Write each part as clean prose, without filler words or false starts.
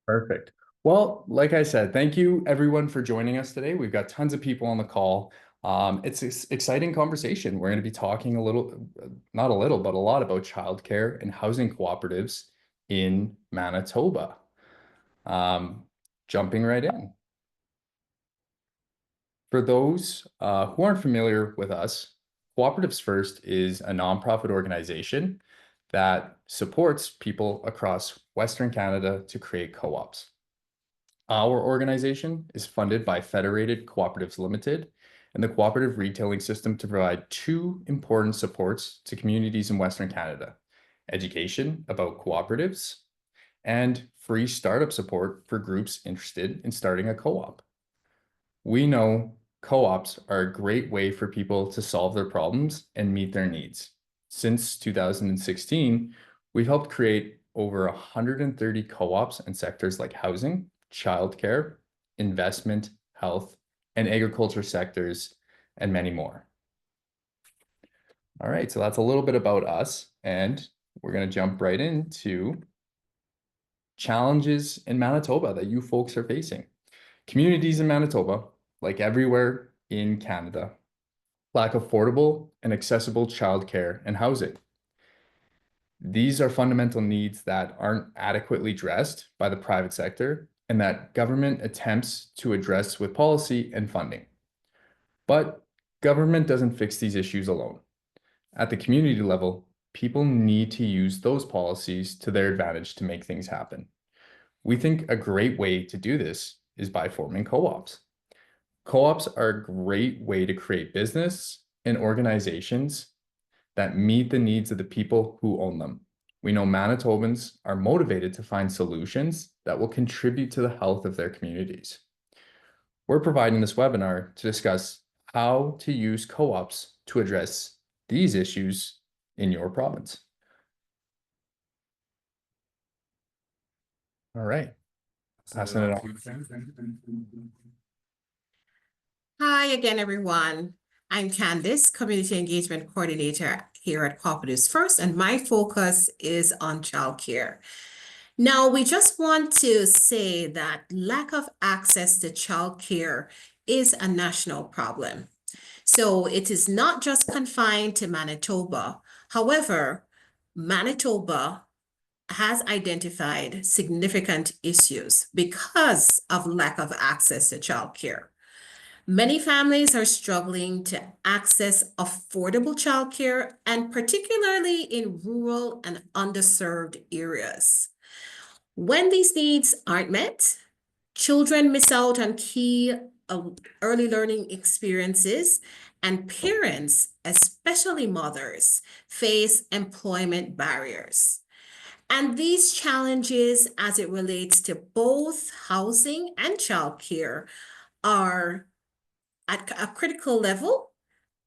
Perfect. Well, like I said, thank you everyone for joining us today. We've got tons of people on the call. It's an exciting conversation. We're going to be talking a little, not a little, but a lot about childcare and housing cooperatives in Manitoba. Um, Jumping right in. For those who aren't familiar with us, Co-operatives First is a nonprofit organization that supports people across Western Canada to create co-ops. Our organization is funded by Federated Cooperatives Limited and the cooperative retailing system to provide two important supports to communities in Western Canada: education about cooperatives and free startup support for groups interested in starting a co-op. We know co-ops are a great way for people to solve their problems and meet their needs. Since 2016, we've helped create over 130 co-ops in sectors like housing, childcare, investment, health, and agriculture sectors, and many more. All right, so that's a little bit about us, and we're going to jump right into challenges in Manitoba that you folks are facing. Communities in Manitoba, like everywhere in Canada, lack affordable and accessible childcare and housing. These are fundamental needs that aren't adequately addressed by the private sector and that government attempts to address with policy and funding. But government doesn't fix these issues alone. At the community level, people need to use those policies to their advantage to make things happen. We think a great way to do this is by forming co-ops. Co-ops are a great way to create business and organizations that meet the needs of the people who own them. We know Manitobans are motivated to find solutions that will contribute to the health of their communities. We're providing this webinar to discuss how to use co-ops to address these issues in your province. All right, passing it on. Hi again, everyone. I'm Candice, Community Engagement Coordinator here at Co-operatives First, and my focus is on childcare. Now, we just want to say that lack of access to childcare is a national problem. So it is not just confined to Manitoba. However, Manitoba has identified significant issues because of lack of access to childcare. Many families are struggling to access affordable childcare, and particularly in rural and underserved areas. When these needs aren't met, children miss out on key early learning experiences, and parents, especially mothers, face employment barriers. And these challenges, as it relates to both housing and childcare, are at a critical level,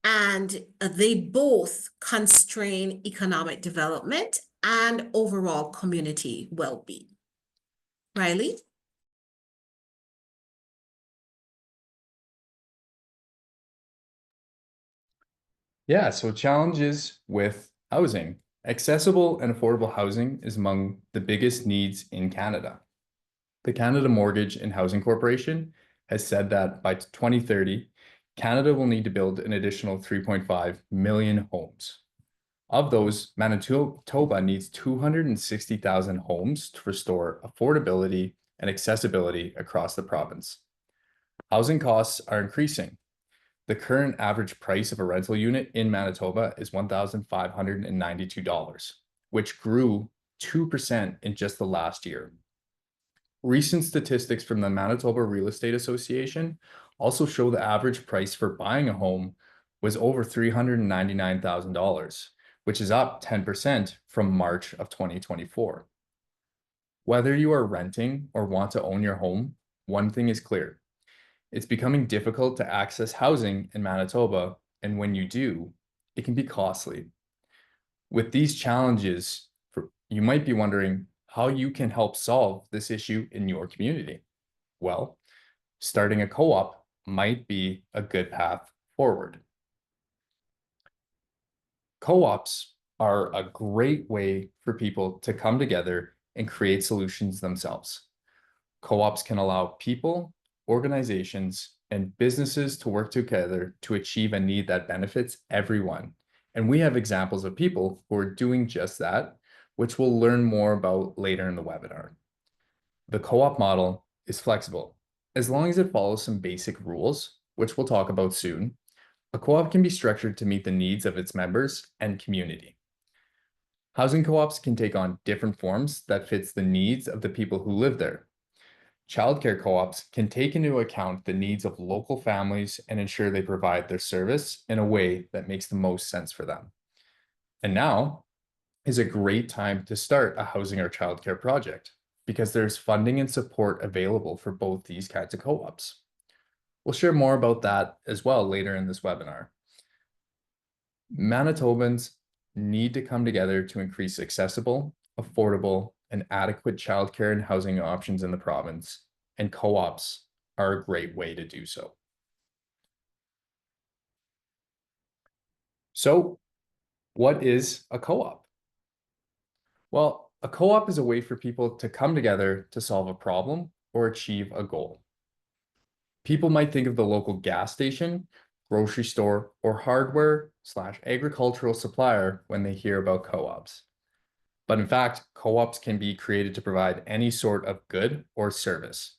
and they both constrain economic development and overall community well-being. Ryley? Yeah, so challenges with housing. Accessible and affordable housing is among the biggest needs in Canada. The Canada Mortgage and Housing Corporation has said that by 2030, Canada will need to build an additional 3.5 million homes. Of those, Manitoba needs 260,000 homes to restore affordability and accessibility across the province. Housing costs are increasing. The current average price of a rental unit in Manitoba is $1,592, which grew 2% in just the last year. Recent statistics from the Manitoba Real Estate Association also show the average price for buying a home was over $399,000, which is up 10% from March of 2024. Whether you are renting or want to own your home, one thing is clear. It's becoming difficult to access housing in Manitoba, and when you do, it can be costly. With these challenges, you might be wondering how you can help solve this issue in your community. Well, starting a co-op might be a good path forward. Co-ops are a great way for people to come together and create solutions themselves. Co-ops can allow people, organizations, and businesses to work together to achieve a need that benefits everyone. And we have examples of people who are doing just that, which we'll learn more about later in the webinar. The co-op model is flexible. As long as it follows some basic rules, which we'll talk about soon, a co-op can be structured to meet the needs of its members and community. Housing co-ops can take on different forms that fits the needs of the people who live there. Childcare co-ops can take into account the needs of local families and ensure they provide their service in a way that makes the most sense for them. And now is a great time to start a housing or childcare project because there's funding and support available for both these kinds of co-ops. We'll share more about that as well later in this webinar. Manitobans need to come together to increase accessible, affordable, and adequate childcare and housing options in the province, and co-ops are a great way to do so. So, what is a co-op? Well, a co-op is a way for people to come together to solve a problem or achieve a goal. People might think of the local gas station, grocery store, or hardware/agricultural supplier when they hear about co-ops. But in fact, co-ops can be created to provide any sort of good or service.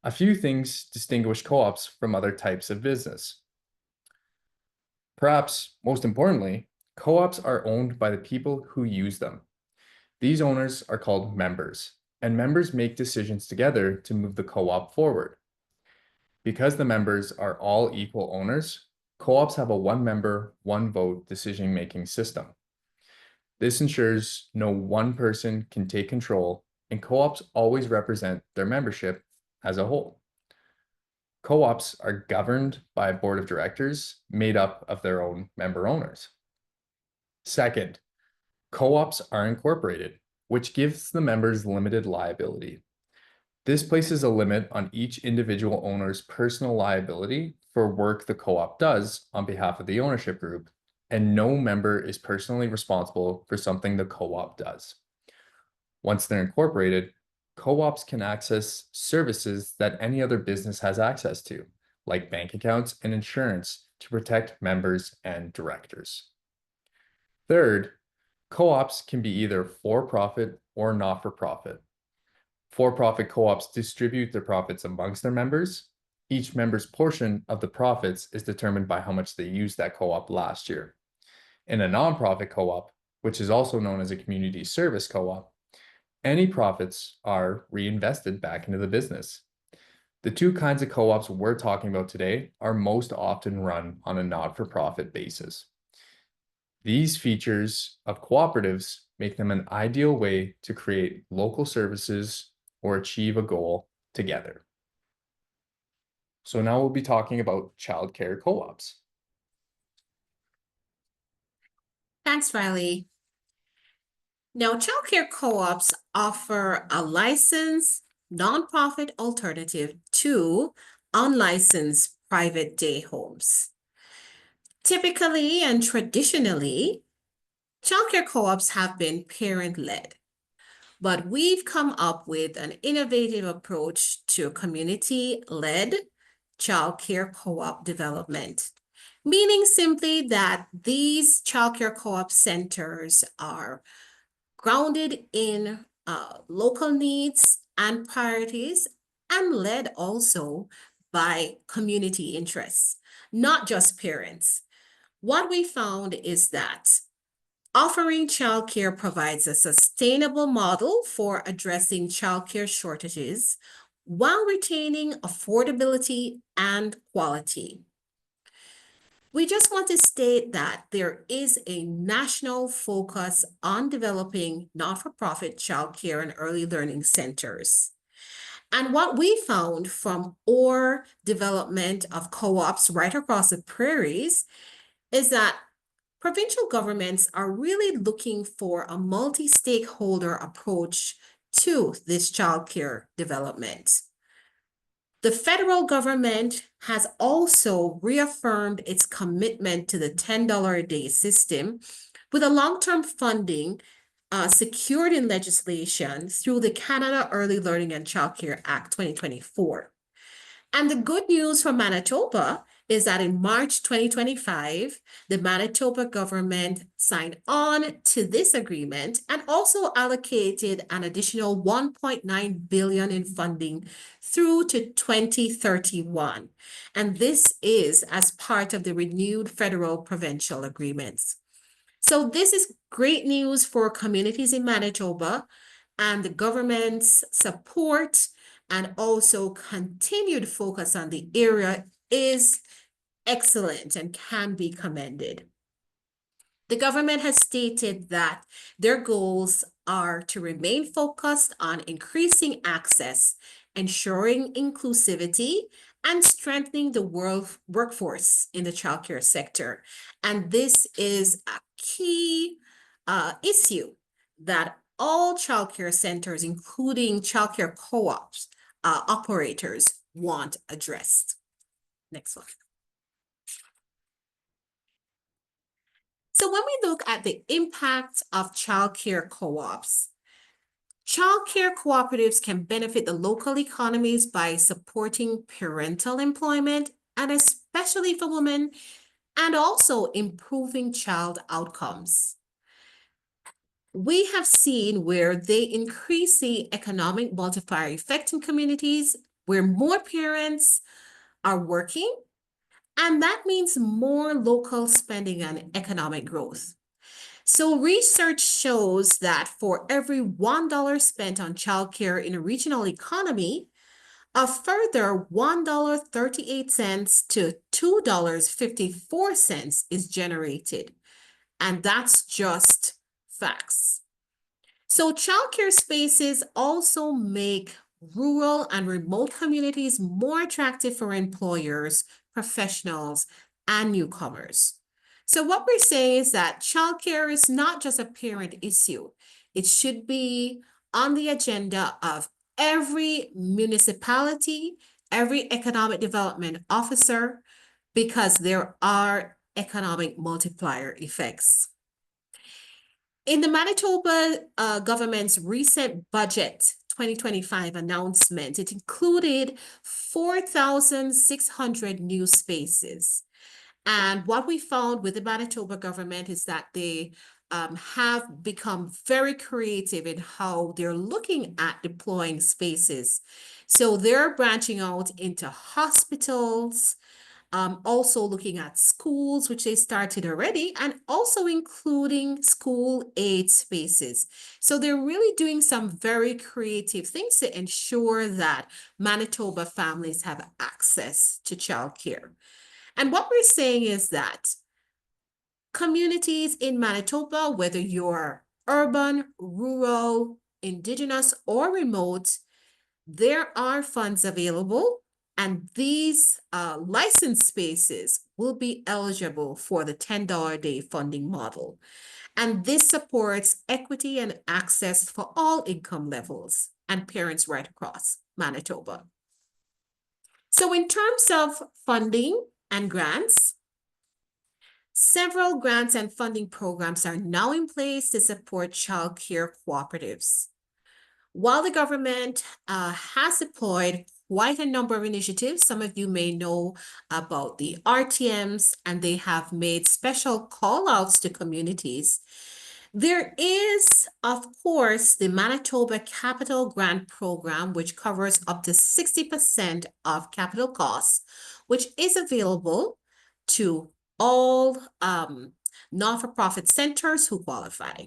A few things distinguish co-ops from other types of business. Perhaps most importantly, co-ops are owned by the people who use them. These owners are called members, and members make decisions together to move the co-op forward. Because the members are all equal owners, co-ops have a one member, one vote decision-making system. This ensures no one person can take control, and co-ops always represent their membership as a whole. Co-ops are governed by a board of directors made up of their own member owners. Second, co-ops are incorporated, which gives the members limited liability. This places a limit on each individual owner's personal liability for work the co-op does on behalf of the ownership group, and no member is personally responsible for something the co-op does. Once they're incorporated, co-ops can access services that any other business has access to, like bank accounts and insurance, to protect members and directors. Third, co-ops can be either for-profit or not-for-profit. For-profit co-ops distribute their profits amongst their members. Each member's portion of the profits is determined by how much they used that co-op last year. In a nonprofit co-op, which is also known as a community service co-op, any profits are reinvested back into the business. The two kinds of co-ops we're talking about today are most often run on a not-for-profit basis. These features of cooperatives make them an ideal way to create local services or achieve a goal together. So now we'll be talking about childcare co-ops. Thanks, Ryley. Now, childcare co-ops offer a licensed nonprofit alternative to unlicensed private day homes. Typically and traditionally, childcare co-ops have been parent-led, but we've come up with an innovative approach to community-led childcare co-op development, meaning simply that these childcare co-op centers are grounded in local needs and priorities and led also by community interests, not just parents. What we found is that offering childcare provides a sustainable model for addressing childcare shortages while retaining affordability and quality. We just want to state that there is a national focus on developing not-for-profit childcare and early learning centers. And what we found from our development of co-ops right across the prairies is that provincial governments are really looking for a multi-stakeholder approach to this childcare development. The federal government has also reaffirmed its commitment to the $10 a day system with a long-term funding secured in legislation through the Canada Early Learning and Childcare Act 2024. And the good news for Manitoba is that in March 2025, the Manitoba government signed on to this agreement and also allocated an additional $1.9 billion in funding through to 2031. And this is as part of the renewed federal provincial agreements. So this is great news for communities in Manitoba, and the government's support and also continued focus on the area is excellent and can be commended. The government has stated that their goals are to remain focused on increasing access, ensuring inclusivity, and strengthening the workforce in the childcare sector. And this is a key issue that all childcare centers, including childcare co-ops, operators want addressed. Next one. So when we look at the impact of childcare co-ops, childcare cooperatives can benefit the local economies by supporting parental employment, and especially for women, and also improving child outcomes. We have seen where they increase the economic multiplier effect in communities where more parents are working, and that means more local spending and economic growth. So research shows that for every $1 spent on childcare in a regional economy, a further $1.38 to $2.54 is generated. And that's just facts. So childcare spaces also make rural and remote communities more attractive for employers, professionals, and newcomers. So what we're saying is that childcare is not just a parent issue. It should be on the agenda of every municipality, every economic development officer, because there are economic multiplier effects. In the Manitoba government's recent budget 2025 announcement, it included 4,600 new spaces. And what we found with the Manitoba government is that they have become very creative in how they're looking at deploying spaces. So they're branching out into hospitals, also looking at schools, which they started already, and also including school aid spaces. So they're really doing some very creative things to ensure that Manitoba families have access to childcare. And what we're saying is that communities in Manitoba, whether you're urban, rural, Indigenous, or remote, there are funds available, and these licensed spaces will be eligible for the $10 a day funding model. And this supports equity and access for all income levels and parents right across Manitoba. So in terms of funding and grants, several grants and funding programs are now in place to support childcare cooperatives. While the government has deployed quite a number of initiatives, some of you may know about the RTMs, and they have made special call outs to communities. There is, of course, the Manitoba Capital Grant Program, which covers up to 60% of capital costs, which is available to all not-for-profit centers who qualify.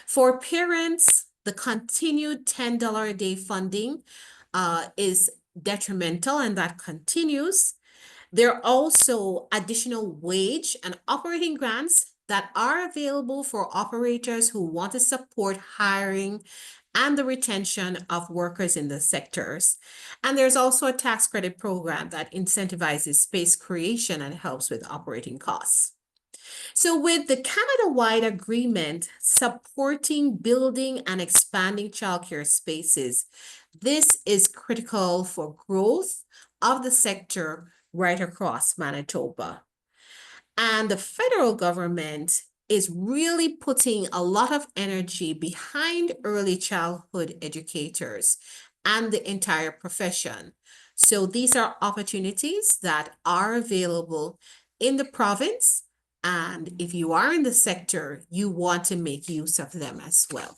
For parents, the continued $10 a day funding is detrimental, and that continues. There are also additional wage and operating grants that are available for operators who want to support hiring and the retention of workers in the sectors. And there's also a tax credit program that incentivizes space creation and helps with operating costs. So with the Canada-wide agreement supporting building and expanding childcare spaces, this is critical for growth of the sector right across Manitoba. And the federal government is really putting a lot of energy behind early childhood educators and the entire profession. So these are opportunities that are available in the province. And if you are in the sector, you want to make use of them as well.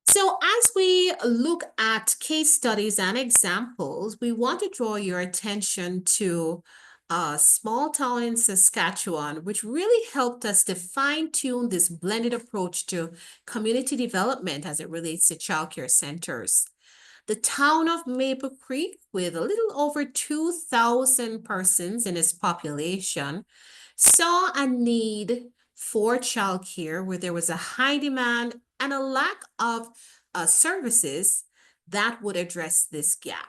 So as we look at case studies and examples, we want to draw your attention to a small town in Saskatchewan, which really helped us to fine-tune this blended approach to community development as it relates to childcare centers. The town of Maple Creek, with a little over 2,000 persons in its population, saw a need for childcare where there was a high demand and a lack of services that would address this gap.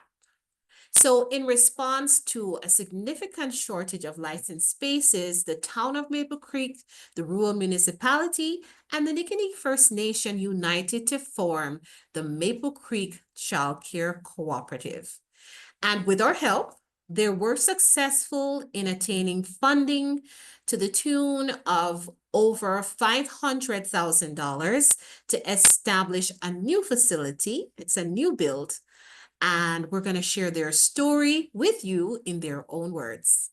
So in response to a significant shortage of licensed spaces, the town of Maple Creek, the rural municipality, and the Nittany First Nation united to form the Maple Creek Childcare Cooperative. And with our help, they were successful in attaining funding to the tune of over $500,000 to establish a new facility. It's a new build, and we're going to share their story with you in their own words.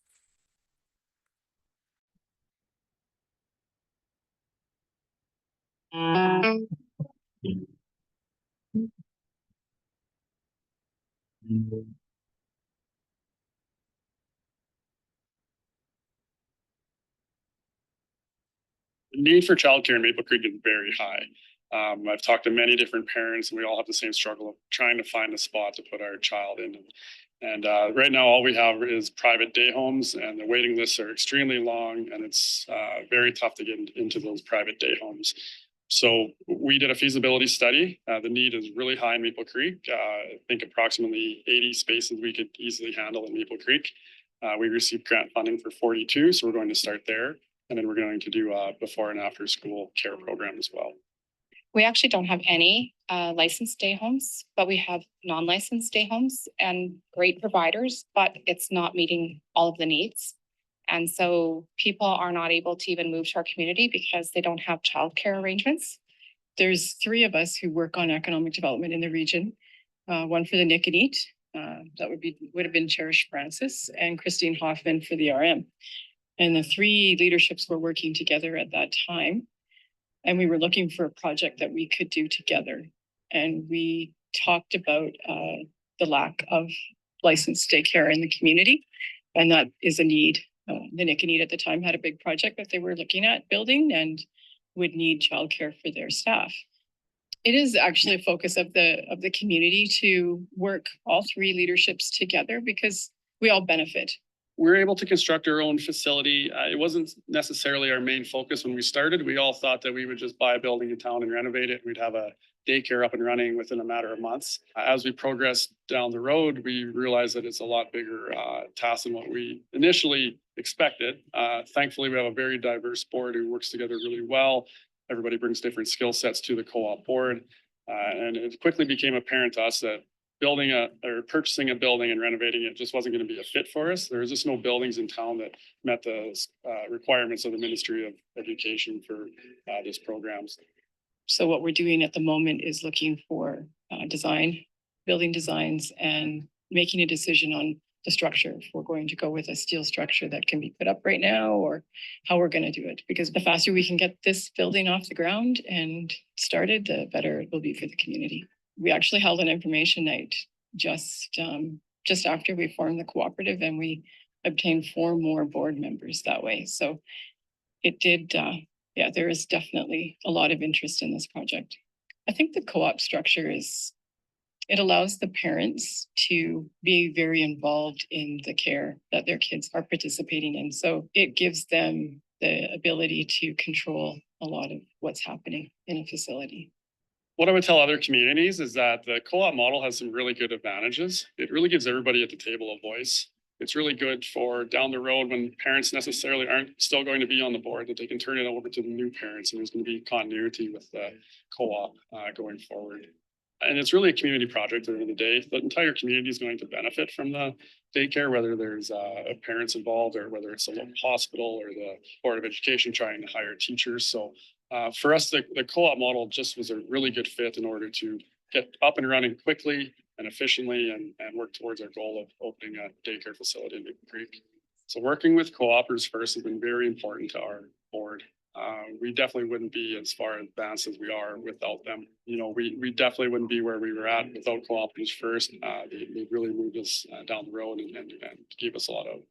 The need for childcare in Maple Creek is very high. I've talked to many different parents, and we all have the same struggle of trying to find a spot to put our child in. And right now, all we have is private day homes, and the waiting lists are extremely long, and it's very tough to get into those private day homes. So we did a feasibility study. The need is really high in Maple Creek. I think approximately 80 spaces we could easily handle in Maple Creek. We received grant funding for 42, so we're going to start there. And then we're going to do a before and after school care program as well. We actually don't have any licensed day homes, but we have non-licensed day homes and great providers, but it's not meeting all of the needs. And so people are not able to even move to our community because they don't have childcare arrangements. There's 3 of us who work on economic development in the region. One for the Nittany, that would have been Cherish Francis, and Christine Hoffman for the RM. And the 3 leaderships were working together at that time. And we were looking for a project that we could do together. And we talked about the lack of licensed daycare in the community. And that is a need. The Nittany at the time had a big project that they were looking at building and would need childcare for their staff. It is actually a focus of the community to work all 3 leaderships together because we all benefit. We're able to construct our own facility. It wasn't necessarily our main focus when we started. We all thought that we would just buy a building in town and renovate it. We'd have a daycare up and running within a matter of months. As we progressed down the road, we realized that it's a lot bigger task than what we initially expected. Thankfully, we have a very diverse board who works together really well. Everybody brings different skill sets to the co-op board. And it quickly became apparent to us that purchasing a building and renovating it just wasn't going to be a fit for us. There was just no buildings in town that met the requirements of the Ministry of Education for these programs. So what we're doing at the moment is looking for building designs, and making a decision on the structure. If we're going to go with a steel structure that can be put up right now, or how we're going to do it. Because the faster we can get this building off the ground and started, the better it will be for the community. We actually held an information night just after we formed the cooperative, and we obtained 4 more board members that way. So it did, there is definitely a lot of interest in this project. I think the co-op structure it allows the parents to be very involved in the care that their kids are participating in. So it gives them the ability to control a lot of what's happening in a facility. What I would tell other communities is that the co-op model has some really good advantages. It really gives everybody at the table a voice. It's really good for down the road when parents necessarily aren't still going to be on the board, that they can turn it over to the new parents, and there's going to be continuity with the co-op going forward. And it's really a community project at the end of the day. The entire community is going to benefit from the daycare, whether there's parents involved or whether it's a local hospital or the Board of Education trying to hire teachers. So for us, the co-op model just was a really good fit in order to get up and running quickly and efficiently and work towards our goal of opening a daycare facility in Maple Creek. So working with Co-operatives First has been very important to our board. We definitely wouldn't be as far advanced as we are without them. You know, we definitely wouldn't be where we were at without Co-operatives First. They really moved us down the road and gave us a lot of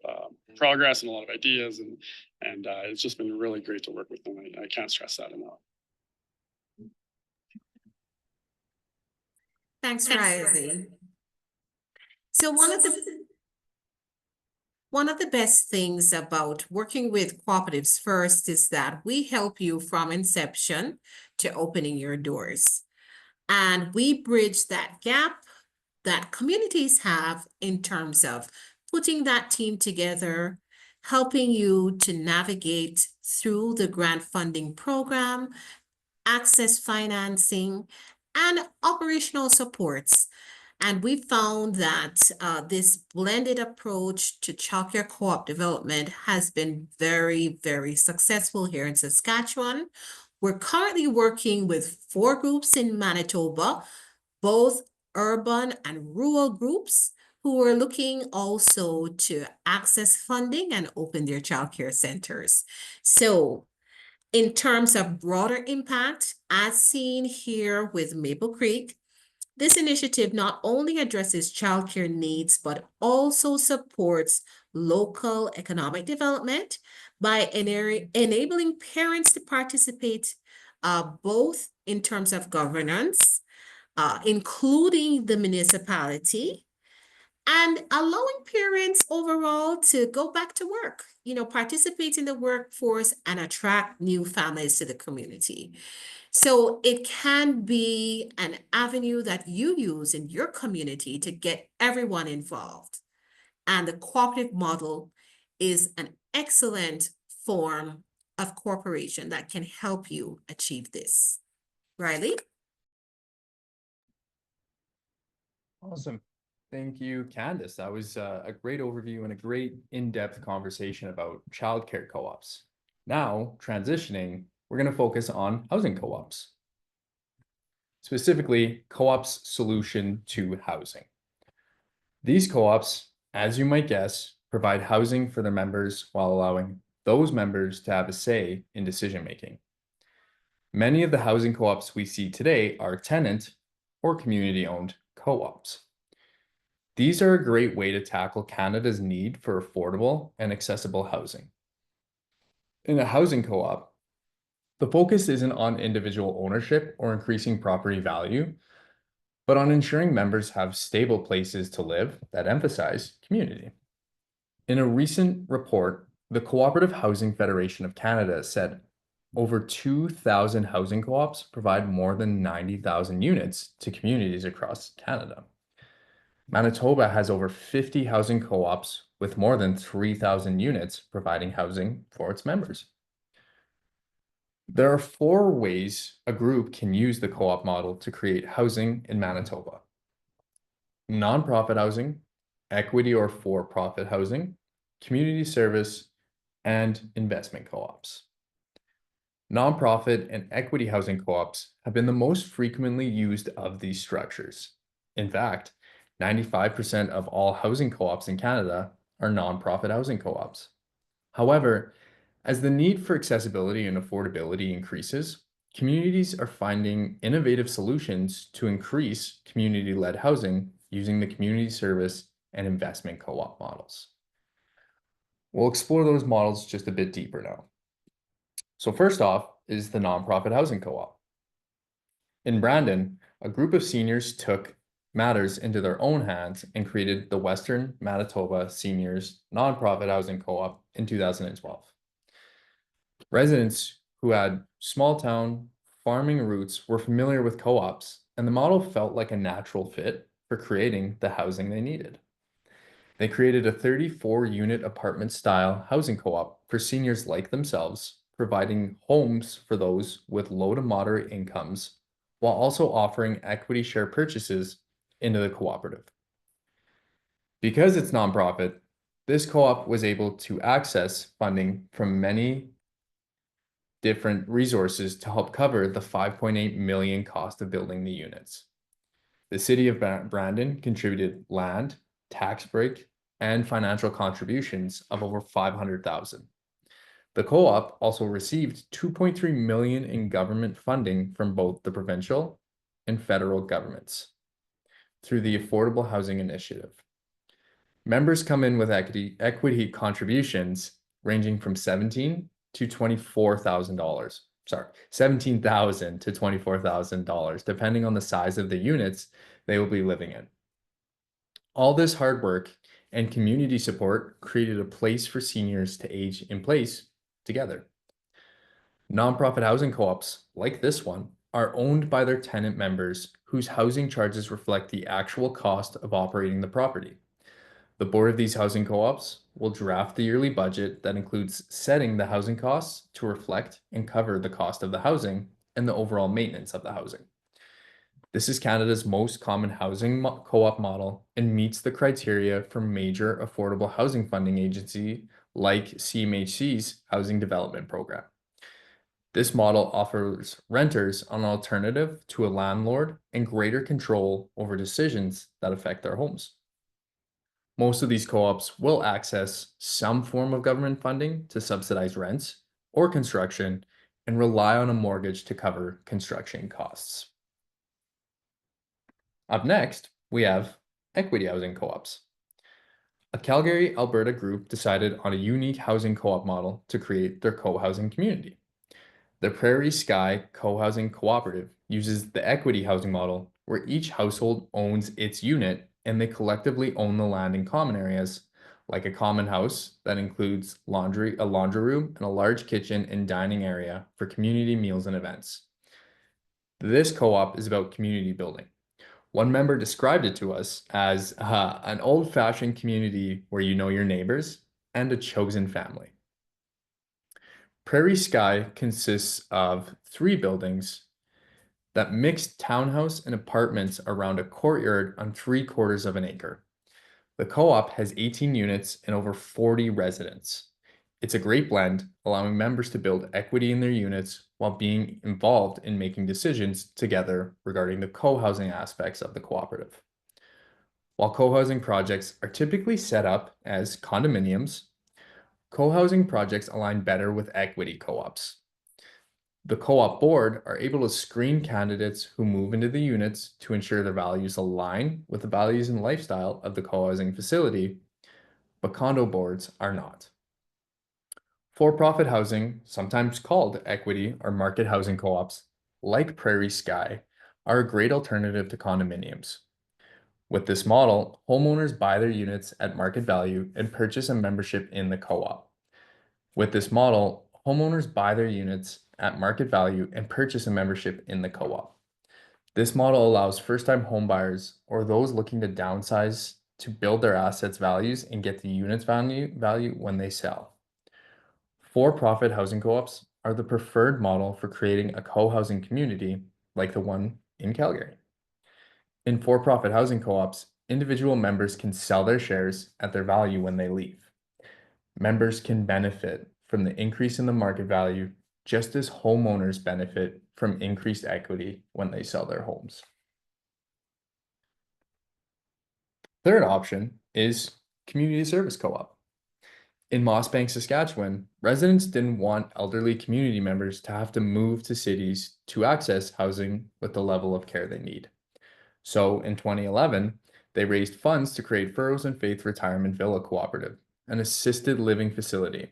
progress and a lot of ideas. And it's just been really great to work with them. I can't stress that enough. Thanks, Ryley. So one of the best things about working with Cooperatives First is that we help you from inception to opening your doors. And we bridge that gap that communities have in terms of putting that team together, helping you to navigate through the grant funding program, access financing, and operational supports. And we found that this blended approach to childcare co-op development has been very, very successful here in Saskatchewan. We're currently working with 4 groups in Manitoba, both urban and rural groups, who are looking also to access funding and open their childcare centers. So in terms of broader impact, as seen here with Maple Creek, this initiative not only addresses childcare needs, but also supports local economic development by enabling parents to participate both in terms of governance, including the municipality, and allowing parents overall to go back to work, participate in the workforce and attract new families to the community. So it can be an avenue that you use in your community to get everyone involved. And the cooperative model is an excellent form of cooperation that can help you achieve this. Ryley? Awesome. Thank you, Candice. That was a great overview and a great in-depth conversation about childcare co-ops. Now, transitioning, we're going to focus on housing co-ops. Specifically, co-ops' solution to housing. These co-ops, as you might guess, provide housing for their members while allowing those members to have a say in decision-making. Many of the housing co-ops we see today are tenant or community-owned co-ops. These are a great way to tackle Canada's need for affordable and accessible housing. In a housing co-op, the focus isn't on individual ownership or increasing property value, but on ensuring members have stable places to live that emphasize community. In a recent report, the Cooperative Housing Federation of Canada said over 2,000 housing co-ops provide more than 90,000 units to communities across Canada. Manitoba has over 50 housing co-ops with more than 3,000 units providing housing for its members. There are 4 ways a group can use the co-op model to create housing in Manitoba: nonprofit housing, equity or for-profit housing, community service, and investment co-ops. Nonprofit and equity housing co-ops have been the most frequently used of these structures. In fact, 95% of all housing co-ops in Canada are nonprofit housing co-ops. However, as the need for accessibility and affordability increases, communities are finding innovative solutions to increase community-led housing using the community service and investment co-op models. We'll explore those models just a bit deeper now. So first off is the nonprofit housing co-op. In Brandon, a group of seniors took matters into their own hands and created the Western Manitoba Seniors Nonprofit Housing Co-op in 2012. Residents who had small town farming roots were familiar with co-ops, and the model felt like a natural fit for creating the housing they needed. They created a 34-unit apartment-style housing co-op for seniors like themselves, providing homes for those with low to moderate incomes while also offering equity share purchases into the cooperative. Because it's nonprofit, this co-op was able to access funding from many different resources to help cover the 5.8 million cost of building the units. The city of Brandon contributed land, tax break, and financial contributions of over 500,000. The co-op also received 2.3 million in government funding from both the provincial and federal governments through the Affordable Housing Initiative. Members come in with equity contributions ranging from $17,000 to $24,000. Sorry, $17,000 to $24,000, depending on the size of the units they will be living in. All this hard work and community support created a place for seniors to age in place together. Nonprofit housing co-ops, like this one, are owned by their tenant members whose housing charges reflect the actual cost of operating the property. The board of these housing co-ops will draft the yearly budget that includes setting the housing costs to reflect and cover the cost of the housing and the overall maintenance of the housing. This is Canada's most common housing co-op model and meets the criteria for major affordable housing funding agency like CMHC's Housing Development Program. This model offers renters an alternative to a landlord and greater control over decisions that affect their homes. Most of these co-ops will access some form of government funding to subsidize rents or construction and rely on a mortgage to cover construction costs. Up next, we have equity housing co-ops. A Calgary, Alberta group decided on a unique housing co-op model to create their co-housing community. The Prairie Sky Co-housing Cooperative uses the equity housing model where each household owns its unit and they collectively own the land in common areas, like a common house that includes a laundry room and a large kitchen and dining area for community meals and events. This co-op is about community building. One member described it to us as an old-fashioned community where you know your neighbors and a chosen family. Prairie Sky consists of 3 buildings that mix townhouse and apartments around a courtyard on 3/4 of an acre. The co-op has 18 units and over 40 residents. It's a great blend, allowing members to build equity in their units while being involved in making decisions together regarding the co-housing aspects of the cooperative. While co-housing projects are typically set up as condominiums, co-housing projects align better with equity co-ops. The co-op board are able to screen candidates who move into the units to ensure their values align with the values and lifestyle of the co-housing facility, but condo boards are not. For-profit housing, sometimes called equity or market housing co-ops, like Prairie Sky, are a great alternative to condominiums. With this model, homeowners buy their units at market value and purchase a membership in the co-op. With this model, homeowners buy their units at market value and purchase a membership in the co-op. This model allows first-time homebuyers or those looking to downsize to build their assets values and get the units value when they sell. For-profit housing co-ops are the preferred model for creating a co-housing community like the one in Calgary. In for-profit housing co-ops, individual members can sell their shares at their value when they leave. Members can benefit from the increase in the market value, just as homeowners benefit from increased equity when they sell their homes. Third option is community service co-op. In Mossbank, Saskatchewan, residents didn't want elderly community members to have to move to cities to access housing with the level of care they need. So in 2011, they raised funds to create Furrows and Faith Retirement Villa Cooperative, an assisted living facility.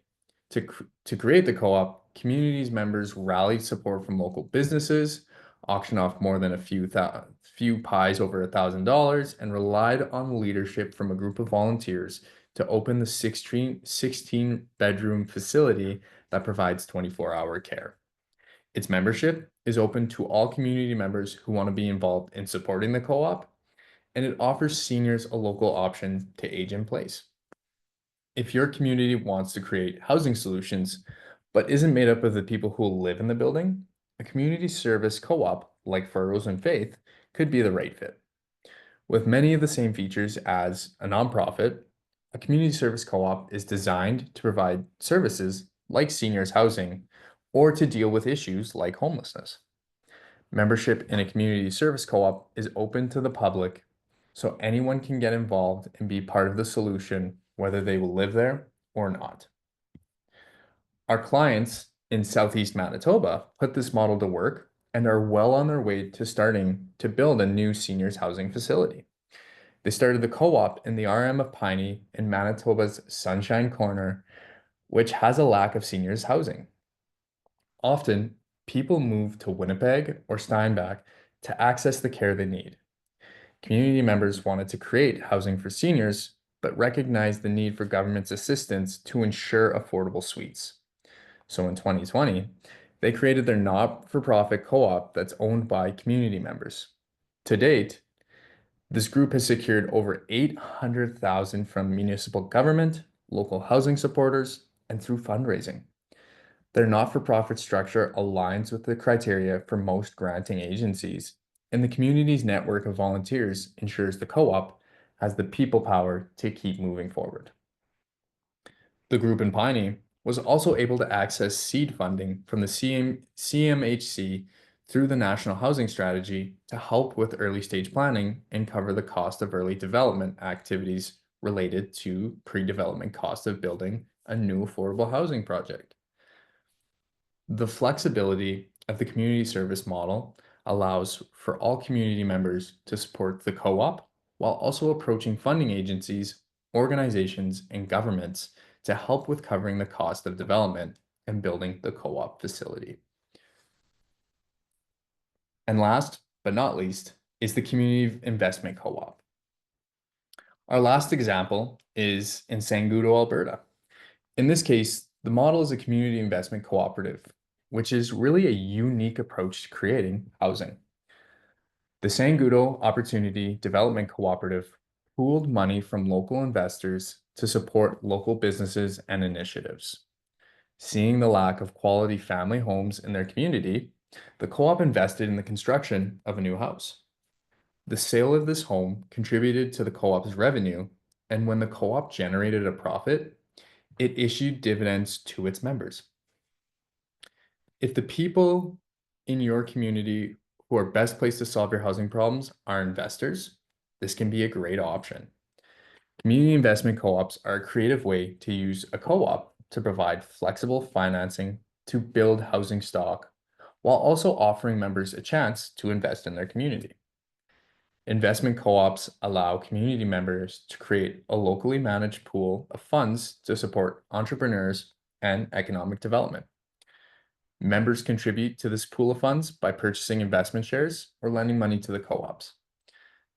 To create the co-op, communities members rallied support from local businesses, auctioned off more than a few pies over $1,000, and relied on leadership from a group of volunteers to open the 16-bedroom facility that provides 24-hour care. Its membership is open to all community members who want to be involved in supporting the co-op, and it offers seniors a local option to age in place. If your community wants to create housing solutions, but isn't made up of the people who live in the building, a community service co-op like furrows and faith, could be the right fit. With many of the same features as a nonprofit, a community service co-op is designed to provide services like seniors housing or to deal with issues like homelessness. Membership in a community service co-op is open to the public, so anyone can get involved and be part of the solution, whether they will live there or not. Our clients in Southeast Manitoba put this model to work and are well on their way to starting to build a new seniors housing facility. They started the co-op in the RM of Piney in Manitoba's Sunshine Corner, which has a lack of seniors housing. Often, people move to Winnipeg or Steinbach to access the care they need. Community members wanted to create housing for seniors, but recognized the need for government's assistance to ensure affordable suites. So in 2020, they created their not-for-profit co-op that's owned by community members. To date, this group has secured over $800,000 from municipal government, local housing supporters, and through fundraising. Their not-for-profit structure aligns with the criteria for most granting agencies, and the community's network of volunteers ensures the co-op has the people power to keep moving forward. The group in Piney was also able to access seed funding from the CMHC through the National Housing Strategy to help with early stage planning and cover the cost of early development activities related to pre-development cost of building a new affordable housing project. The flexibility of the community service model allows for all community members to support the co-op while also approaching funding agencies, organizations, and governments to help with covering the cost of development and building the co-op facility. And last but not least is the community investment co-op. Our last example is in Sangudo, Alberta. In this case, the model is a community investment cooperative, which is really a unique approach to creating housing. The Sangudo Opportunity Development Cooperative pooled money from local investors to support local businesses and initiatives. Seeing the lack of quality family homes in their community, the co-op invested in the construction of a new house. The sale of this home contributed to the co-op's revenue, and when the co-op generated a profit, it issued dividends to its members. If the people in your community who are best placed to solve your housing problems are investors, this can be a great option. Community investment co-ops are a creative way to use a co-op to provide flexible financing to build housing stock, while also offering members a chance to invest in their community. Investment co-ops allow community members to create a locally managed pool of funds to support entrepreneurs and economic development. Members contribute to this pool of funds by purchasing investment shares or lending money to the co-ops.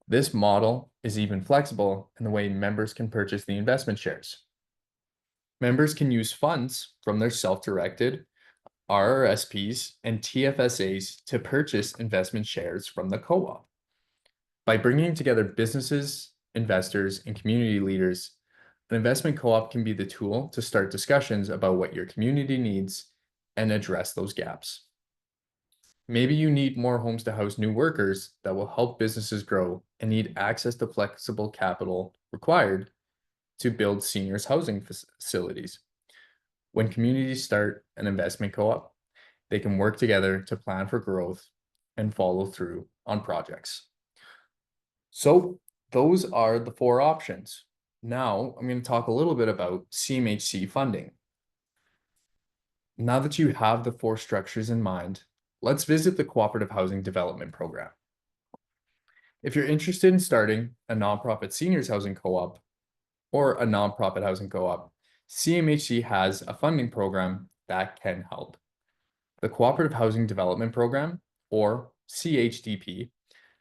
This model is even flexible in the way members can purchase the investment shares. Members can use funds from their self-directed RRSPs and TFSAs to purchase investment shares from the co-op. By bringing together businesses, investors, and community leaders, an investment co-op can be the tool to start discussions about what your community needs and address those gaps. Maybe you need more homes to house new workers that will help businesses grow and need access to flexible capital required to build seniors housing facilities. When communities start an investment co-op, they can work together to plan for growth and follow through on projects. So those are the 4 options. Now I'm going to talk a little bit about CMHC funding. Now that you have the 4 structures in mind, let's visit the Cooperative Housing Development Program. If you're interested in starting a nonprofit seniors housing co-op or a nonprofit housing co-op, CMHC has a funding program that can help. The Cooperative Housing Development Program, or CHDP,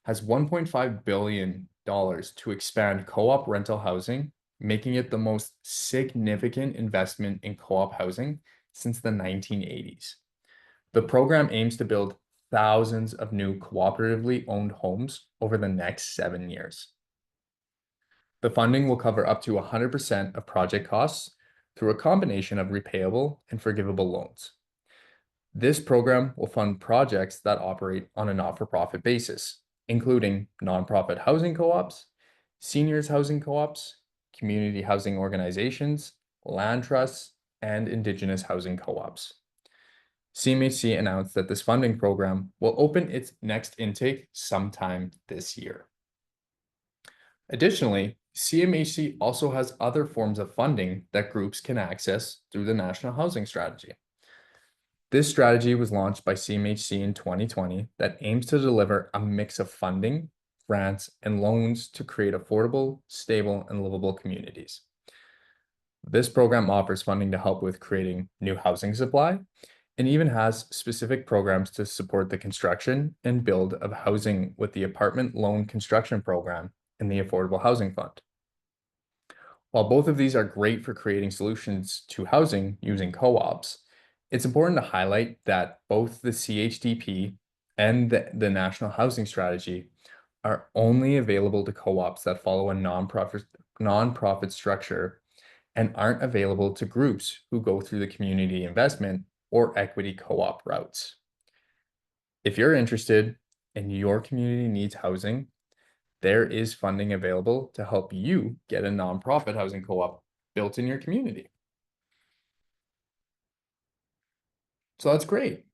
has $1.5 billion to expand co-op rental housing, making it the most significant investment in co-op housing since the 1980s. The program aims to build thousands of new cooperatively owned homes over the next 7 years. The funding will cover up to 100% of project costs through a combination of repayable and forgivable loans. This program will fund projects that operate on a not-for-profit basis, including nonprofit housing co-ops, seniors housing co-ops, community housing organizations, land trusts, and Indigenous housing co-ops. CMHC announced that this funding program will open its next intake sometime this year. Additionally, CMHC also has other forms of funding that groups can access through the National Housing Strategy. This strategy was launched by CMHC in 2020 that aims to deliver a mix of funding, grants, and loans to create affordable, stable, and livable communities. This program offers funding to help with creating new housing supply and even has specific programs to support the construction and build of housing with the Apartment Loan Construction Program and the Affordable Housing Fund. While both of these are great for creating solutions to housing using co-ops, it's important to highlight that both the CHDP and the National Housing Strategy are only available to co-ops that follow a nonprofit structure and aren't available to groups who go through the community investment or equity co-op routes. If you're interested and your community needs housing, there is funding available to help you get a nonprofit housing co-op built in your community. So that's great.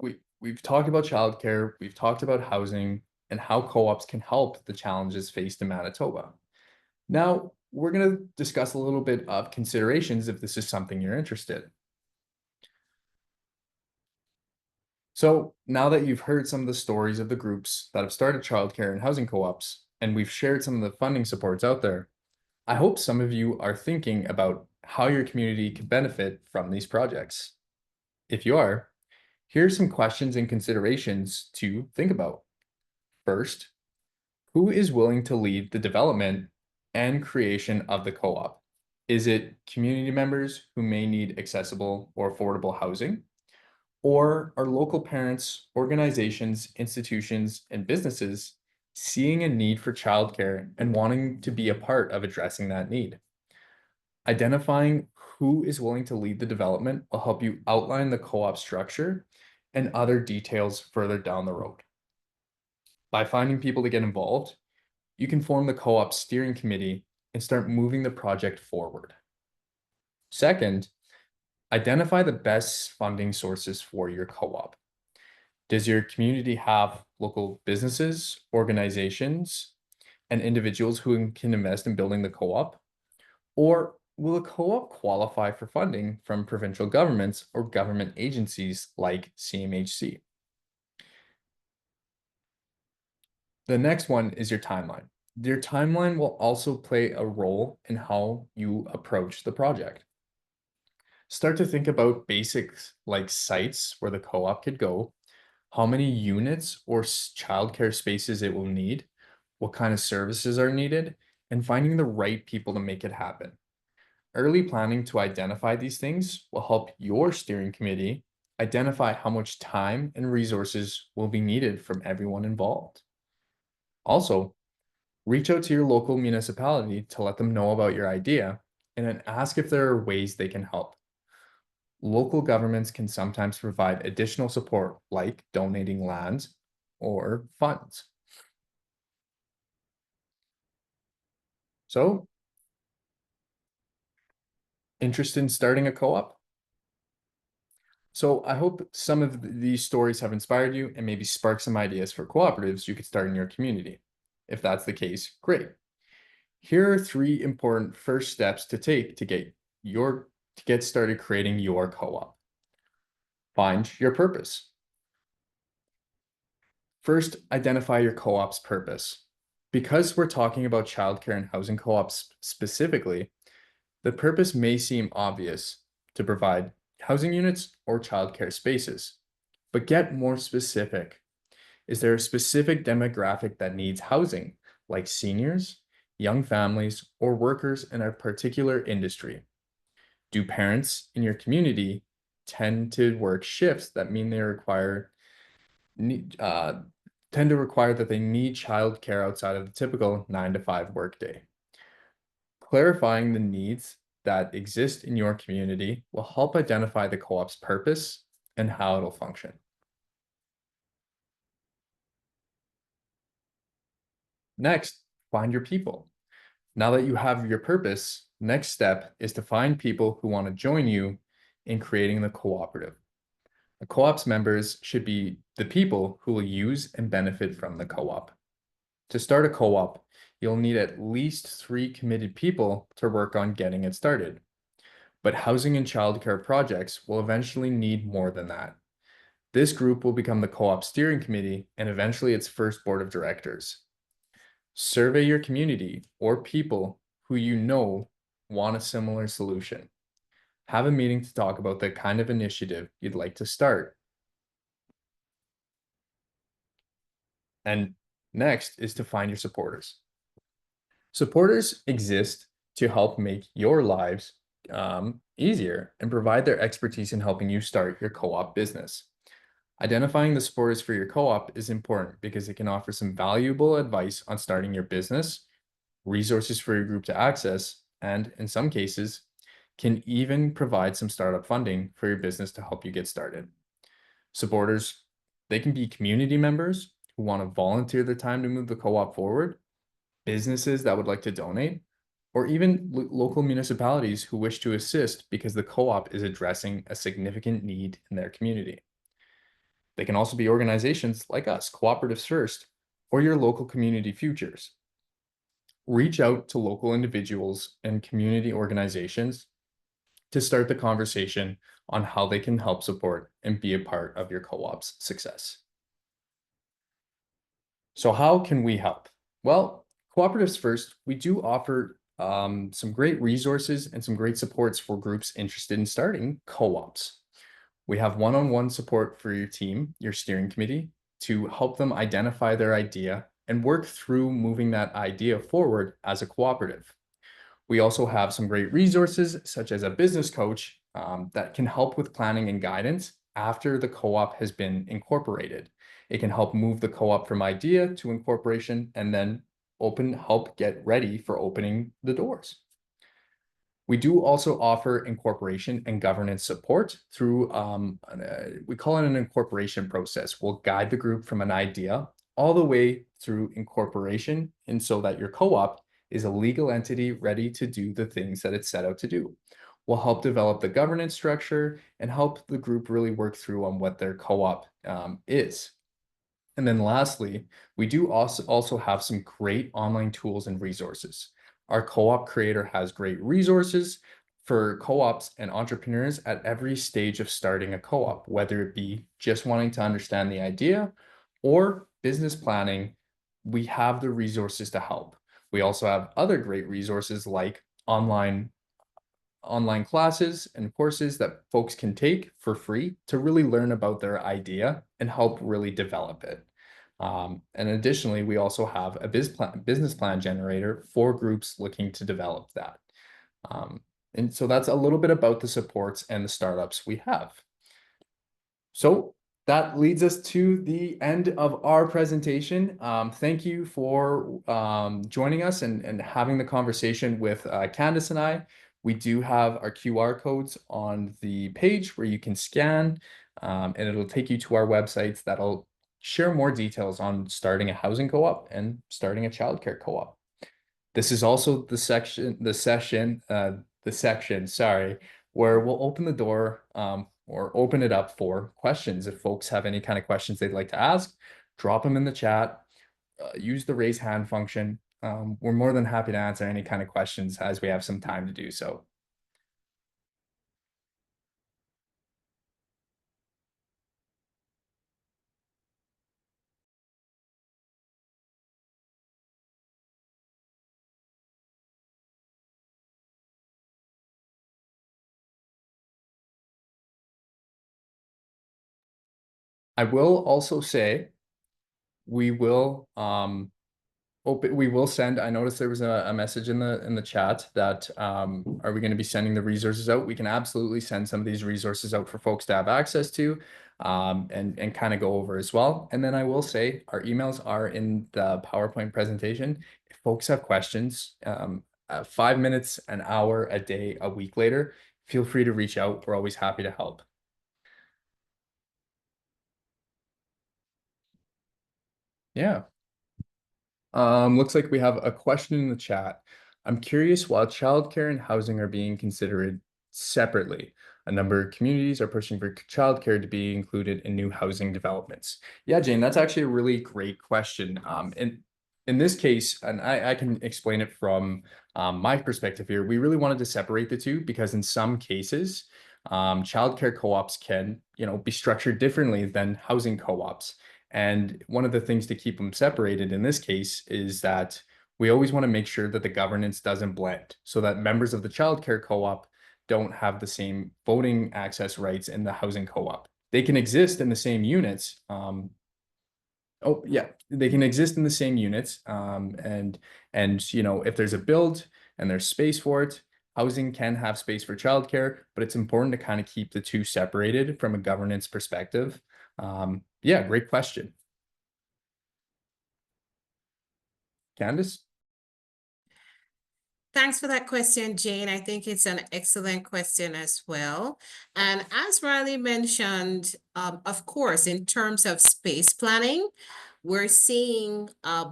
We've talked about childcare, we've talked about housing, and how co-ops can help the challenges faced in Manitoba. Now, we're going to discuss a little bit of considerations if this is something you're interested in. So now that you've heard some of the stories of the groups that have started childcare and housing co-ops, and we've shared some of the funding supports out there, I hope some of you are thinking about how your community can benefit from these projects. If you are, here's some questions and considerations to think about. First, who is willing to lead the development and creation of the co-op? Is it community members who may need accessible or affordable housing? Or are local parents, organizations, institutions, and businesses seeing a need for childcare and wanting to be a part of addressing that need? Identifying who is willing to lead the development will help you outline the co-op structure and other details further down the road. By finding people to get involved, you can form the co-op steering committee and start moving the project forward. Second, identify the best funding sources for your co-op. Does your community have local businesses, organizations, and individuals who can invest in building the co-op? Or will a co-op qualify for funding from provincial governments or government agencies like CMHC? The next one is your timeline. Your timeline will also play a role in how you approach the project. Start to think about basics like sites where the co-op could go, how many units or childcare spaces it will need, what kind of services are needed, and finding the right people to make it happen. Early planning to identify these things will help your steering committee identify how much time and resources will be needed from everyone involved. Also, reach out to your local municipality to let them know about your idea and then ask if there are ways they can help. Local governments can sometimes provide additional support like donating lands or funds. So, interested in starting a co-op? So I hope some of these stories have inspired you and maybe sparked some ideas for cooperatives you could start in your community. If that's the case, great. Here are 3 important first steps to take to get started creating your co-op. Find your purpose. First, identify your co-op's purpose. Because we're talking about childcare and housing co-ops specifically, the purpose may seem obvious to provide housing units or childcare spaces, but get more specific. Is there a specific demographic that needs housing, like seniors, young families, or workers in a particular industry? Do parents in your community tend to work shifts that mean they tend to require that they need childcare outside of the typical 9 to 5 workday? Clarifying the needs that exist in your community will help identify the co-op's purpose and how it'll function. Next, find your people. Now that you have your purpose, next step is to find people who want to join you in creating the cooperative. The co-op's members should be the people who will use and benefit from the co-op. To start a co-op, you'll need at least 3 committed people to work on getting it started. But housing and childcare projects will eventually need more than that. This group will become the co-op steering committee and eventually its first board of directors. Survey your community or people who you know want a similar solution. Have a meeting to talk about the kind of initiative you'd like to start. And next is to find your supporters. Supporters exist to help make your lives easier and provide their expertise in helping you start your co-op business. Identifying the supporters for your co-op is important because it can offer some valuable advice on starting your business, resources for your group to access, and in some cases, can even provide some startup funding for your business to help you get started. Supporters, they can be community members who want to volunteer their time to move the co-op forward, businesses that would like to donate, or even local municipalities who wish to assist because the co-op is addressing a significant need in their community. They can also be organizations like us, Co-operatives First, or your local community futures. Reach out to local individuals and community organizations to start the conversation on how they can help support and be a part of your co-op's success. So how can we help? Well, Co-operatives First, we do offer some great resources and some great supports for groups interested in starting co-ops. We have one-on-one support for your team, your steering committee, to help them identify their idea and work through moving that idea forward as a cooperative. We also have some great resources, such as a business coach that can help with planning and guidance after the co-op has been incorporated. It can help move the co-op from idea to incorporation and then help get ready for opening the doors. We do also offer incorporation and governance support through, we call it an incorporation process. We'll guide the group from an idea all the way through incorporation, and so that your co-op is a legal entity ready to do the things that it's set out to do. We'll help develop the governance structure and help the group really work through on what their co-op is. And then lastly, we do also have some great online tools and resources. Our co-op creator has great resources for co-ops and entrepreneurs at every stage of starting a co-op, whether it be just wanting to understand the idea or business planning. We have the resources to help. We also have other great resources like online classes and courses that folks can take for free to really learn about their idea and help really develop it. And additionally, we also have a business plan generator for groups looking to develop that. And so that's a little bit about the supports and the startups we have. So that leads us to the end of our presentation. Thank you for joining us and having the conversation with Candice and I. We do have our QR codes on the page where you can scan, and it'll take you to our websites that'll share more details on starting a housing co-op and starting a childcare co-op. This is also the section, sorry, where we'll open the door or open it up for questions. If folks have any kind of questions they'd like to ask, drop them in the chat, use the raise hand function. We're more than happy to answer any kind of questions as we have some time to do so. I will also say we will send. I noticed there was a message in the chat that are we going to be sending the resources out? We can absolutely send some of these resources out for folks to have access to and kind of go over as well. And then I will say our emails are in the PowerPoint presentation. If folks have questions, 5 minutes, an hour, a day, a week later, feel free to reach out. We're always happy to help. Yeah. Looks like we have a question in the chat. I'm curious, while childcare and housing are being considered separately, a number of communities are pushing for childcare to be included in new housing developments. Yeah, Jane, that's actually a really great question. In this case, and I can explain it from my perspective here, we really wanted to separate the two because in some cases, childcare co-ops can, be structured differently than housing co-ops. And one of the things to keep them separated in this case is that we always want to make sure that the governance doesn't blend so that members of the childcare co-op don't have the same voting access rights in the housing co-op. They can exist in the same units. Oh yeah, they can exist in the same units. And if there's a build and there's space for it, housing can have space for childcare, but it's important to kind of keep the two separated from a governance perspective. Yeah, great question. Candice? Thanks for that question, Jane. I think it's an excellent question as well. And as Ryley mentioned, of course, in terms of space planning, we're seeing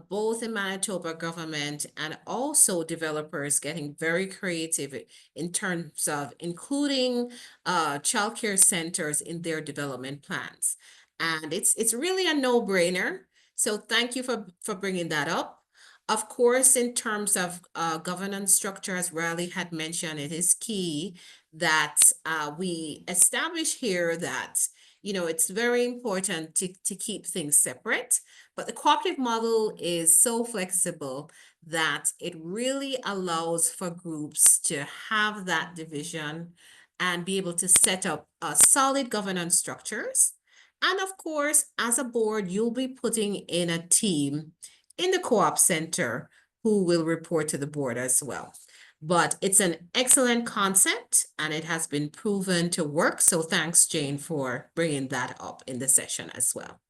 both the Manitoba government and also developers getting very creative in terms of including childcare centers in their development plans. And it's really a no-brainer. So thank you for bringing that up. Of course, in terms of governance structure, as Ryley had mentioned, it is key that we establish here that, it's very important to keep things separate. But the cooperative model is so flexible that it really allows for groups to have that division and be able to set up solid governance structures. And of course, as a board, you'll be putting in a team in the co-op center who will report to the board as well. But it's an excellent concept and it has been proven to work. So thanks, Jane, for bringing that up in the session as well.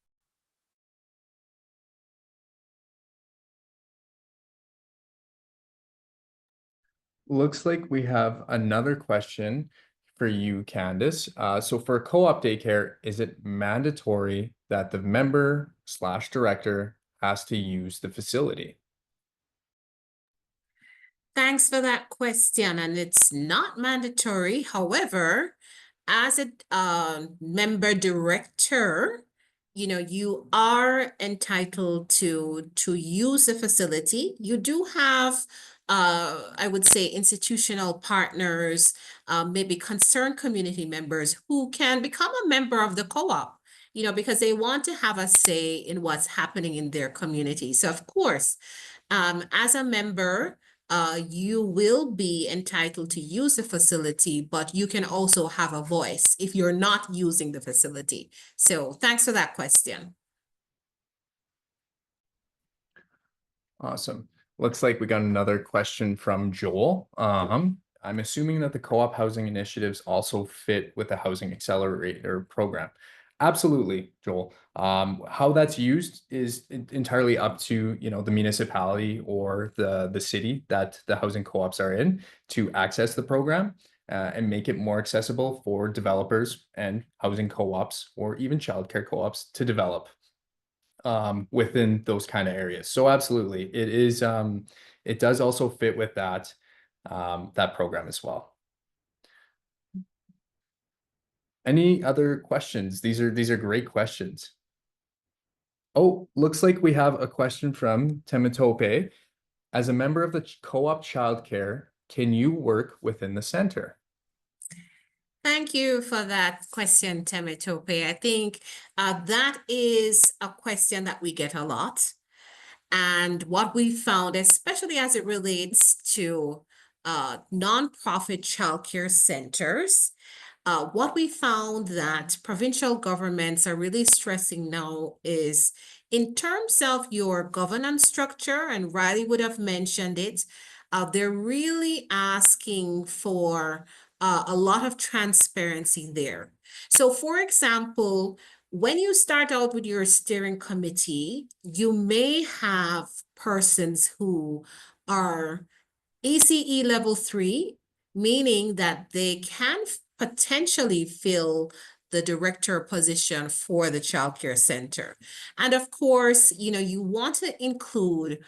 Looks like we have another question for you, Candice. So for co-op daycare, is it mandatory that the member/director has to use the facility? Thanks for that question. And it's not mandatory. However, as a member director, you are entitled to use the facility. You do have, I would say, institutional partners, maybe concerned community members who can become a member of the co-op, because they want to have a say in what's happening in their community. So of course, as a member, you will be entitled to use the facility, but you can also have a voice if you're not using the facility. So thanks for that question. Awesome. Looks like we got another question from Joel. I'm assuming that the co-op housing initiatives also fit with the housing accelerator program. Absolutely, Joel. How that's used is entirely up to, the municipality or the city that the housing co-ops are in to access the program and make it more accessible for developers and housing co-ops or even childcare co-ops to develop within those kind of areas. So absolutely, it is it does also fit with that that program as well. Any other questions? These are great questions. Oh, looks like we have a question from Temitope. As a member of the co-op childcare, can you work within the center? Thank you for that question, Temitope. I think that is a question that we get a lot. And what we found, especially as it relates to nonprofit childcare centers, what we found that provincial governments are really stressing now is in terms of your governance structure, and Ryley would have mentioned it, they're really asking for a lot of transparency there. So for example, when you start out with your steering committee, you may have persons who are ECE level 3, meaning that they can potentially fill the director position for the childcare center. And of course, you want to include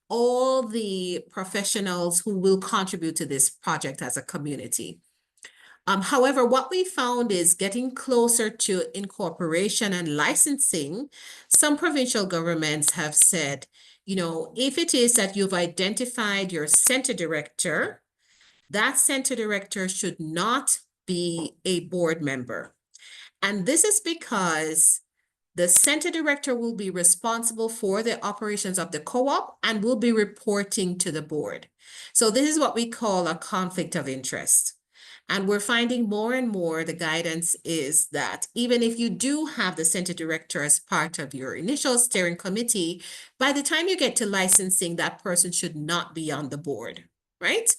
all the professionals who will contribute to this project as a community. However, what we found is getting closer to incorporation and licensing. Some provincial governments have said, if it is that you've identified your center director, that center director should not be a board member. And this is because the center director will be responsible for the operations of the co-op and will be reporting to the board. So this is what we call a conflict of interest. And we're finding more and more the guidance is that even if you do have the center director as part of your initial steering committee, by the time you get to licensing, that person should not be on the board, right?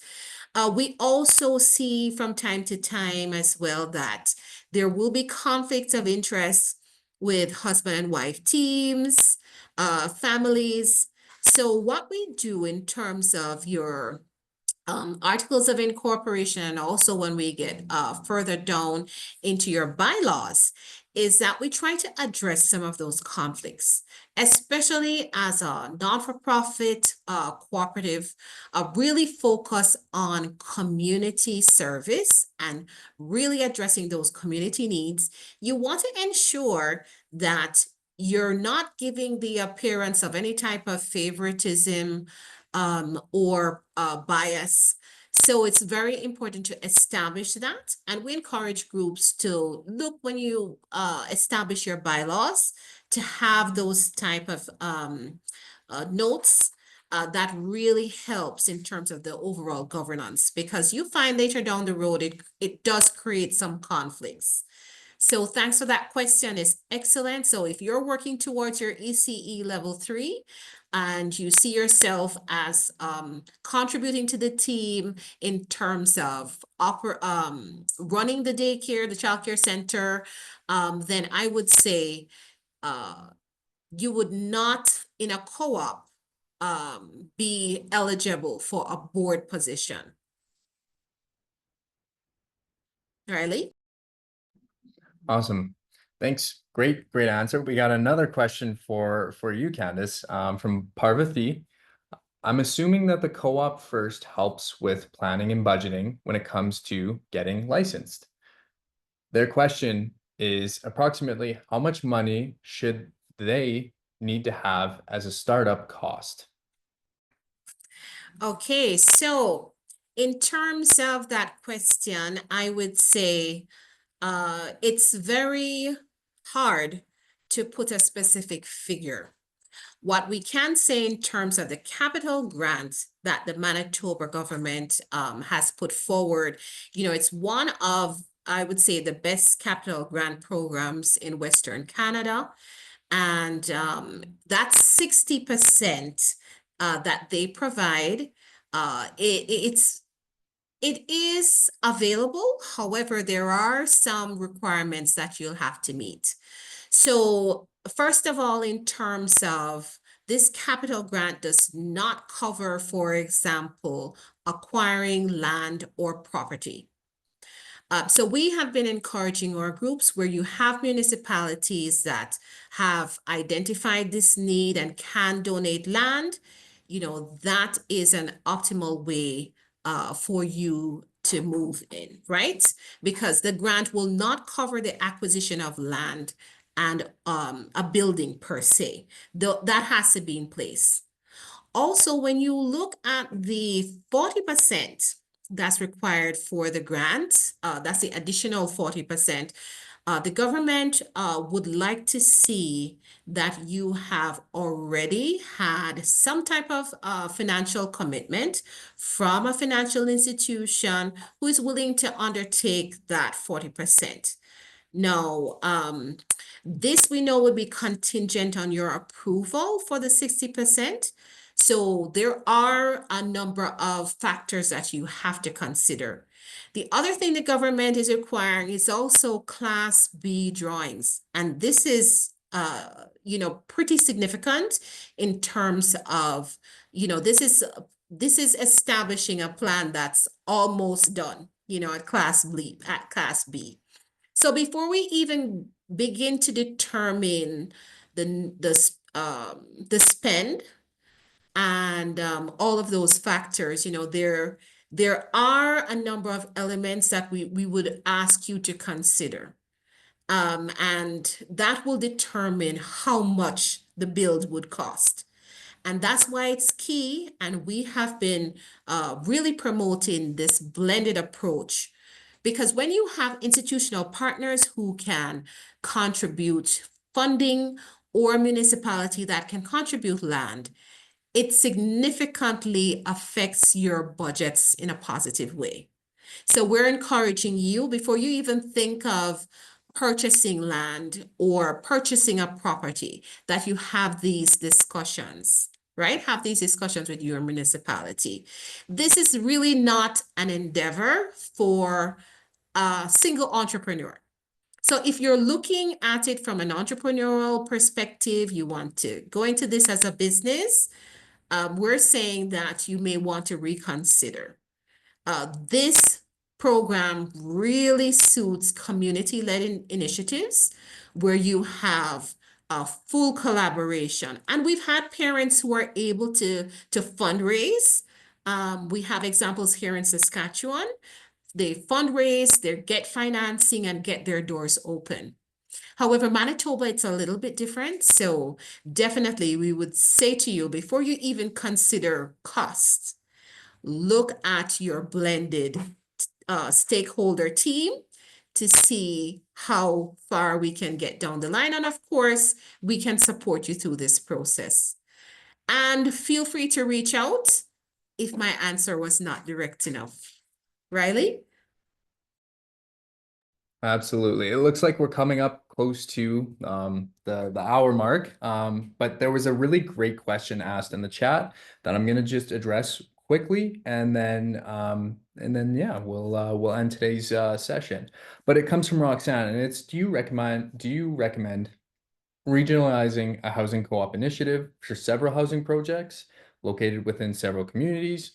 We also see from time to time as well that there will be conflicts of interest with husband and wife teams, families. So what we do in terms of your articles of incorporation, and also when we get further down into your bylaws, is that we try to address some of those conflicts, especially as a non-for-profit cooperative, really focus on community service and really addressing those community needs. You want to ensure that you're not giving the appearance of any type of favoritism or bias. So it's very important to establish that. And we encourage groups to look when you establish your bylaws to have those type of notes that really helps in terms of the overall governance, because you find later down the road, it does create some conflicts. So thanks for that question. It's excellent. So if you're working towards your ECE level 3 and you see yourself as contributing to the team in terms of running the daycare, the childcare center, then I would say you would not in a co-op be eligible for a board position. Ryley? Awesome. Thanks. Great answer. We got another question for you, Candice, from Parvati. I'm assuming that the Co-op First helps with planning and budgeting when it comes to getting licensed. Their question is approximately how much money should they need to have as a startup cost? Okay, so in terms of that question, I would say it's very hard to put a specific figure. What we can say in terms of the capital grant that the Manitoba government has put forward, it's one of, I would say, the best capital grant programs in Western Canada. And that's 60% that they provide. It is available. However, there are some requirements that you'll have to meet. So first of all, in terms of this capital grant does not cover, for example, acquiring land or property. So we have been encouraging our groups where you have municipalities that have identified this need and can donate land, that is an optimal way for you to move in, right? Because the grant will not cover the acquisition of land and a building per se. That has to be in place. Also, when you look at the 40% that's required for the grant, that's the additional 40%, the government would like to see that you have already had some type of financial commitment from a financial institution who is willing to undertake that 40%. Now, this we know would be contingent on your approval for the 60%. So there are a number of factors that you have to consider. The other thing the government is requiring is also Class B drawings. And this is, pretty significant in terms of, this is establishing a plan that's almost done, at Class B. So So before we even begin to determine the spend and all of those factors, there are a number of elements that we would ask you to consider. And that will determine how much the build would cost. And that's why it's key. And we have been really promoting this blended approach. Because when you have institutional partners who can contribute funding or municipality that can contribute land, it significantly affects your budgets in a positive way. So we're encouraging you before you even think of purchasing land or purchasing a property, that you have these discussions, right? Have these discussions with your municipality. This is really not an endeavor for a single entrepreneur. So if you're looking at it from an entrepreneurial perspective, you want to go into this as a business, we're saying that you may want to reconsider. This program really suits community-led initiatives where you have a full collaboration. And we've had parents who are able to fundraise. We have examples here in Saskatchewan. They fundraise, they get financing and get their doors open. However, Manitoba, it's a little bit different. So definitely we would say to you, before you even consider costs, look at your blended stakeholder team to see how far we can get down the line. And of course, we can support you through this process. And feel free to reach out if my answer was not direct enough. Ryley? Absolutely. It looks like we're coming up close to the hour mark. But there was a really great question asked in the chat that I'm gonna just address quickly, and then yeah, we'll end today's session. But it comes from Roxanne, and it's, do you recommend regionalizing a housing co-op initiative for several housing projects located within several communities,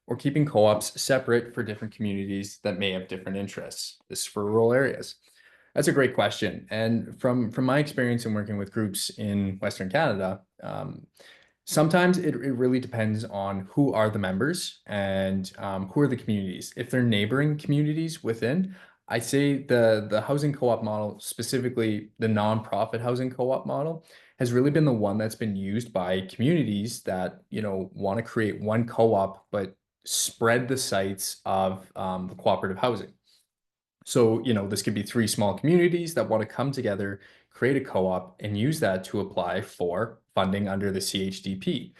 or keeping co-ops separate for different communities that may have different interests? This is for rural areas. That's a great question. And from my experience in working with groups in Western Canada, sometimes it really depends on who are the members and who are the communities. If they're neighboring communities within, I say the housing co-op model, specifically the nonprofit housing co-op model, has really been the one that's been used by communities that, want to create one co-op, but spread the sites of the cooperative housing. So, this could be 3 small communities that want to come together, create a co-op, and use that to apply for funding under the CHDP.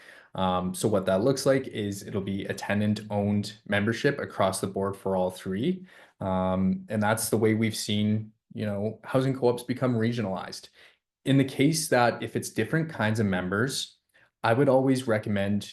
So what that looks like is it'll be a tenant-owned membership across the board for all 3. And that's the way we've seen, housing co-ops become regionalized. In the case that if it's different kinds of members, I would always recommend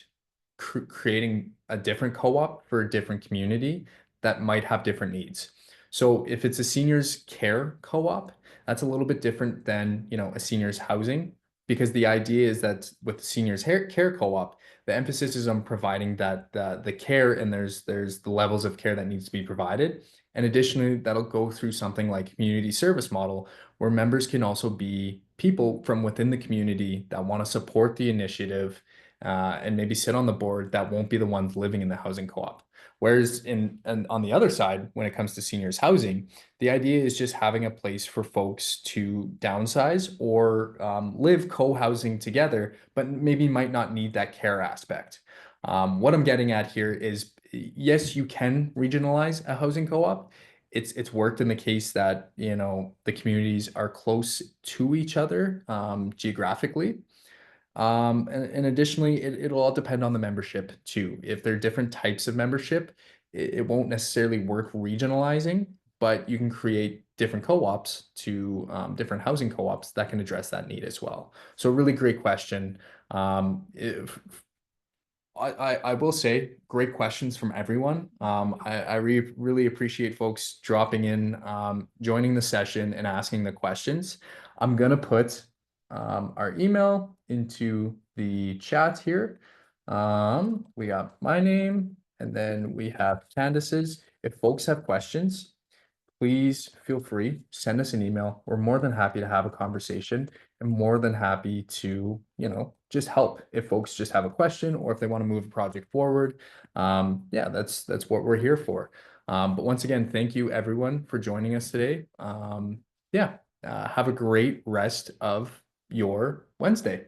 creating a different co-op for a different community that might have different needs. So if it's a seniors care co-op, that's a little bit different than, a seniors housing, because the idea is that with the seniors care co-op, the emphasis is on providing that the care, and there's the levels of care that needs to be provided. And additionally, that'll go through something like community service model, where members can also be people from within the community that want to support the initiative, and maybe sit on the board that won't be the ones living in the housing co-op. Whereas on the other side, when it comes to seniors housing, the idea is just having a place for folks to downsize or live co-housing together, but maybe might not need that care aspect. What I'm getting at here is, yes, you can regionalize a housing co-op. It's worked in the case that, the communities are close to each other geographically. And additionally, it'll all depend on the membership too. If there are different types of membership, it won't necessarily work regionalizing, but you can create different co-ops to different housing co-ops that can address that need as well. So a really great question. I will say, great questions from everyone. I really appreciate folks dropping in, joining the session and asking the questions. I'm gonna put our email into the chat here. We got my name, and then we have Candice's. If folks have questions, please feel free, send us an email. We're more than happy to have a conversation and more than happy to, just help if folks just have a question or if they want to move a project forward. Yeah, that's what we're here for. But once again, thank you everyone for joining us today. Yeah, have a great rest of your Wednesday.